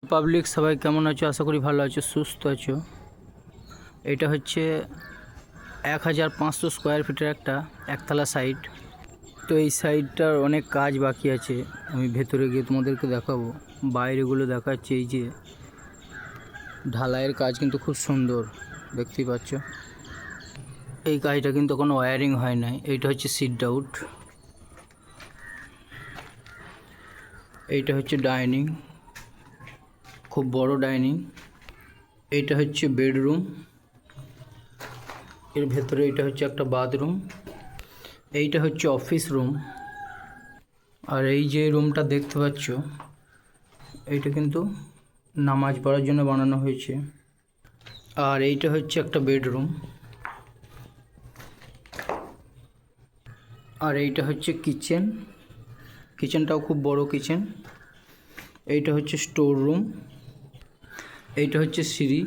Public সবাই কেমন আছো? আশা করি ভালো আছো, সুস্থ আছো। এটা হচ্ছে 1500 স্কোয়ার ফিটের একটা একতলা সাইট। তো এই সাইটটার অনেক কাজ বাকি আছে, আমি ভেতরে গিয়ে তোমাদেরকে দেখাবো। বাইরেগুলো দেখাচ্ছে, এই যে ঢালাইয়ের কাজ কিন্তু খুব সুন্দর, দেখতেই পাচ্ছ। এই কাজটা কিন্তু কোনো ওয়্যারিং হয় নাই। এইটা হচ্ছে সিট আউট, এইটা হচ্ছে ডাইনিং, খুব বড় ডাইনিং। এইটা হচ্ছে বেডরুম, এর ভেতরে এটা হচ্ছে একটা বাথরুম। এইটা হচ্ছে অফিস রুম। আর এই যে রুমটা দেখতে পাচ্ছ, এইটা কিন্তু নামাজ পড়ার জন্য বানানো হয়েছে। আর এইটা হচ্ছে একটা বেডরুম। আর এইটা হচ্ছে কিচেন, কিচেনটাও খুব বড় কিচেন। এইটা হচ্ছে স্টোর রুম, এইটা হচ্ছে সিঁড়ি,